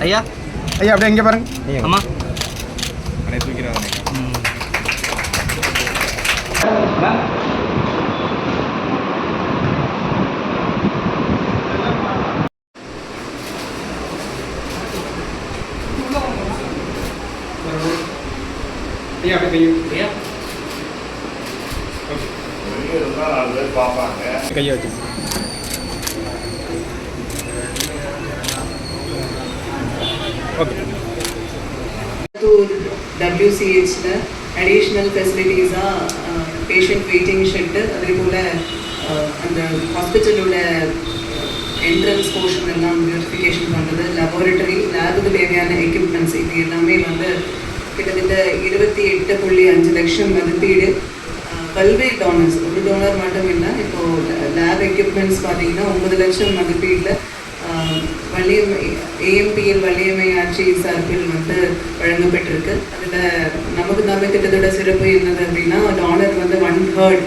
ஐயா ஐயா அப்படியே இங்கே பாருங்க. அம்மா அனைத்து தூக்கிறாங்க. ஐயா அப்படியே கையை ஐயா கையை வச்சு ஓகே. WCHல அடிஷ்னல் ஃபெசிலிட்டிஸாக பேஷண்ட் வெயிட்டிங் ஷெட்டு அதே போல் அந்த ஹாஸ்பிட்டலோட என்ட்ரன்ஸ் போர்ஷன் எல்லாம் பியூரிஃபிகேஷன் பண்ணுறது, லெபார்டரி லேபுக்கு தேவையான எக்யூப்மெண்ட்ஸ் இது எல்லாமே வந்து கிட்டத்தட்ட 28.5 லட்சம் மதிப்பீடு. பல்வேறு டோனர்ஸ், ஒரு டோனர் மட்டும் இல்லை, இப்போது லேப் எக்யூப்மெண்ட்ஸ் பார்த்தீங்கன்னா 9 லட்சம் மதிப்பீடில் வள்ளியம்மை AMPL வள்ளியம்மை ஆட்சி சார்பில் வந்து வழங்கப்பட்டிருக்கு. அதில் நமக்கு திட்டத்தோட சிறப்பு என்னது அப்படின்னா, டோனர் வந்து 1/3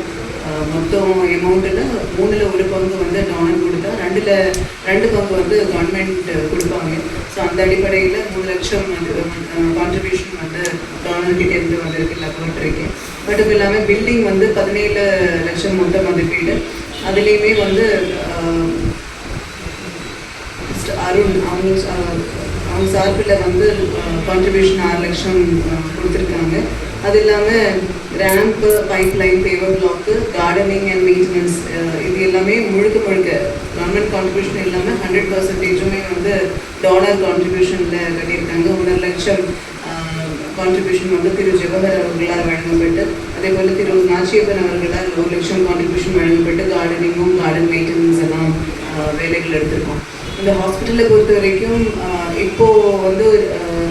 மொத்தம் அமௌண்ட்டில் 3ல் 1 பங்கு வந்து டோனர் கொடுத்தா 2 பங்கு வந்து கவர்மெண்ட் கொடுப்பாங்க. ஸோ அந்த அடிப்படையில் 3 லட்சம் கான்ட்ரிபியூஷன் வந்து டோனர்கிட்ட இருந்து வந்திருக்கு லெபார்டரிக்கு. மட்டும் இல்லாமல் பில்டிங் வந்து 17 லட்சம் மொத்த மதிப்பீடு. அதுலேயுமே வந்து அருண் அவங்க சார்பில் வந்து கான்ட்ரிபியூஷன் 6 லட்சம் கொடுத்துருக்காங்க. அது இல்லாமல் ramp, pipeline, paver block, gardening and maintenance இது எல்லாமே முழுக்க கவர்மெண்ட் கான்ட்ரிபியூஷன் இல்லாமல் 100%மே வந்து டோனர் கான்ட்ரிபியூஷனில் கட்டியிருக்காங்க. 1.5 லட்சம் கான்ட்ரிபியூஷன் வந்து திரு ஜவஹர் அவர்களால் வழங்கப்பட்டு, அதே போல் திரு நாச்சியப்பன் அவர்களால் 1 லட்சம் கான்ட்ரிபியூஷன் வழங்கப்பட்டு கார்டனிங்கும் கார்டன் மெயின்டெனன்ஸ் எல்லாம் வேலைகள் எடுத்திருக்கோம். இந்த ஹாஸ்பிட்டலை பொறுத்த வரைக்கும் இப்போது வந்து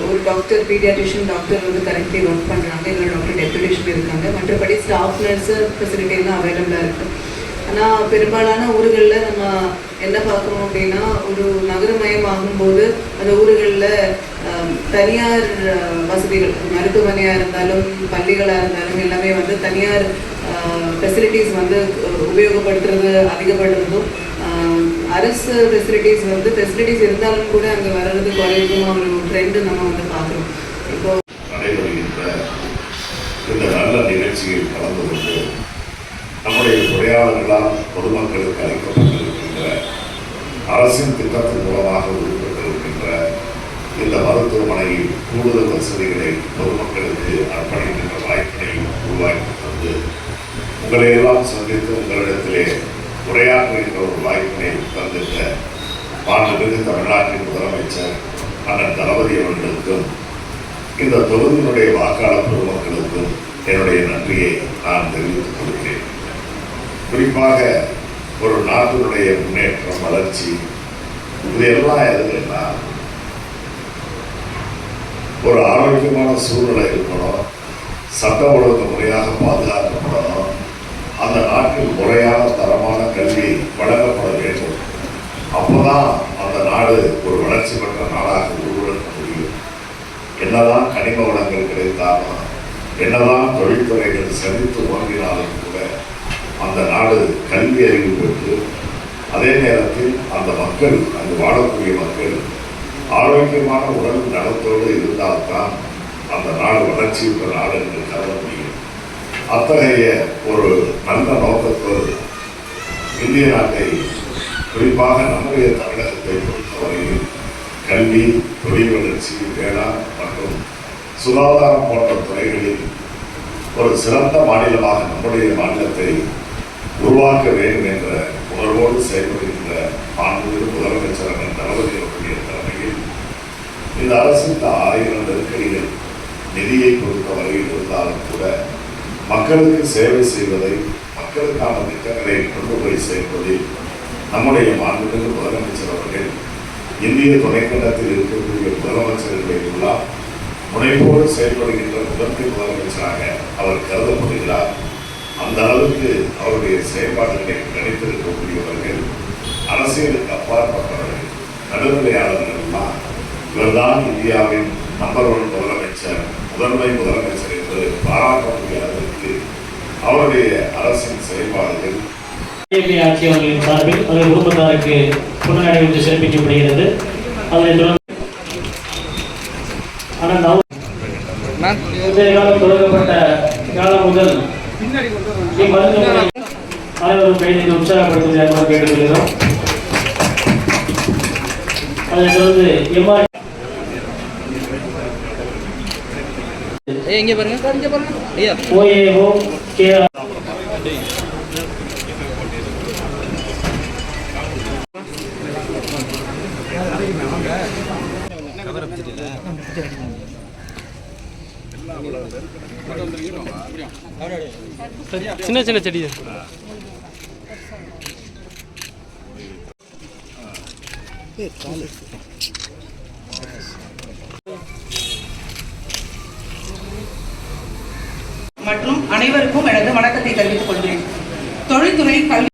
ஒரு டாக்டர், பீடியாட்ரிஷியன் டாக்டர் வந்து கரெக்டாக ஒர்க் பண்ணுறாங்க, இல்லை டாக்டர் டெப்யூட்டேஷன் இருக்காங்க. மற்றபடி ஸ்டாஃப் நர்ஸு ஃபெசிலிட்டி எல்லாம் அவைலபிளாக இருக்குது. ஆனால் பெரும்பாலான ஊர்களில் நம்ம என்ன பார்க்கணும் அப்படின்னா, ஒரு நகரமயம் ஆகும்போது அந்த ஊர்களில் தனியார் வசதிகள், மருத்துவமனையாக இருந்தாலும் பள்ளிகளாக இருந்தாலும் எல்லாமே வந்து தனியார் ஃபெசிலிட்டிஸ் வந்து உபயோகப்படுத்துறது அதிகப்படுறதும், அரசு ஃபெசிலிட்டிஸ் வந்து ஃபெசிலிட்டிஸ் இருந்தாலும் கூட அங்கே வர்றது குறையுமா ஒரு ட்ரெண்டு நம்ம வந்து பார்க்குறோம். இப்போ நடைபெறுகின்ற இந்த நல்ல நிகழ்ச்சியில் கலந்து கொண்டு நம்முடைய உரையாளர்களால் பொதுமக்களுக்கு அளிக்கப்பட்டிருக்கின்ற அரசின் திட்டத்தின் மூலமாக உருவாக்கப்பட்டிருக்கின்ற இந்த மருத்துவமனையில் கூடுதல் வசதிகளை பொதுமக்களுக்கு அர்ப்பணிக்கின்ற வாய்ப்பினை உருவாக்கி தந்து உங்களை எல்லாம் சந்தித்து உங்களிடத்திலே உரையாற்றுகின்ற ஒரு வாய்ப்பினை தந்திட்ட மாண்புமிகு தமிழ்நாட்டின் முதலமைச்சர் அண்ணன் தளபதி அவர்களுக்கும் இந்த தொகுதியினுடைய வாக்காளர் பொதுமக்களுக்கும் என்னுடைய நன்றியை நான் தெரிவித்துக் கொள்கிறேன். குறிப்பாக ஒரு நாட்டினுடைய முன்னேற்றம், வளர்ச்சி, இது எல்லாம் எதுன்னா ஒரு ஆரோக்கியமான சூழ்நிலை இருக்கணும், சட்ட ஒழுங்கு முறையாக பாதுகாக்கப்படணும், அந்த நாட்டில் முறையான தரமான கல்வி வழங்கப்பட வேண்டும். அப்போதான் அந்த நாடு ஒரு வளர்ச்சி பெற்ற நாடாக உருவெடுக்க முடியும். என்னதான் கனிம வளங்கள் கிடைத்தாலும், என்னதான் தொழில்துறைகள் செழித்து ஓங்கினாலும் கூட அந்த நாடு கல்வி அறிவு பெற்று, அதே நேரத்தில் அந்த மக்கள், அங்கு வாழக்கூடிய மக்கள் ஆரோக்கியமான உடல் நலத்தோடு இருந்தால்தான் அந்த நாடு வளர்ச்சி பெற்ற நாடு என்று கருத முடியும். அத்தகைய ஒரு நல்ல நோக்கத்தோடு இந்திய நாட்டை, குறிப்பாக நம்முடைய தமிழகத்தை பொறுத்தவரையில் கல்வி, தொழில் வளர்ச்சி, வேளாண் மற்றும் சுகாதாரம் போன்ற துறைகளில் ஒரு சிறந்த மாநிலமாக நம்முடைய மாநிலத்தை உருவாக்க வேண்டும் என்ற உணர்வோடு செயல்படுகின்ற மாண்புமிகு முதலமைச்சர் தளபதி அவர்களுடைய தலைமையில் இந்த அரசு இந்த 1000 நெருக்கடிகள் நிதியை பொறுத்த வரையில் இருந்தாலும் கூட மக்களுக்கு சேவை செய்வதை, மக்களுக்கான திட்டங்களை கொண்டு போய் சேர்ப்பதில் நம்முடைய மாண்புமிகு முதலமைச்சர் அவர்கள் இந்திய துணைக்கண்டத்தில் இருக்கக்கூடிய முதலமைச்சர்களை எல்லாம் முனைப்போடு செயல்படுகின்ற முதலமைச்சராக அவர் கருதப்படுகிறார். அந்த அளவுக்கு அவருடைய செயல்பாடுகளை கணித்திருக்கக்கூடியவர்கள், அரசியலுக்கு அப்பாற்பட்டவர்கள், நடுநிலையாளர்கள் எல்லாம் இவர்தான் இந்தியாவின் நம்பர் 1 முதலமைச்சர், முதன்மை முதலமைச்சர் என்று பாராட்டக்கூடிய அளவிற்கு அவருடைய அரசின் செயல்பாடுகள் ஆட்சி அவர்களின் சார்பில் அவர்கள் குடும்பத்தாருக்கு பொன்னடை வந்து சிறப்பிக்கப்படுகிறது. அதனைத் தொடர்ந்து காலம் தொடங்கப்பட்ட காலம் முதல் இம்மருத்துவமனை அனைவரும் கைது உற்சாகப்படுத்துவதாக கேட்டுக்கொள்கிறோம். அதனைத் தொடர்ந்து எம்ஆர் இங்கே பாருங்க, இங்கே பாருங்க ஐயா. ஓஏஓ கேஆர் சின்ன சின்ன செடி மற்றும் அனைவருக்கும் எனது வணக்கத்தை தெரிவித்துக் கொள்கிறேன். தொழில்துறை கல்வி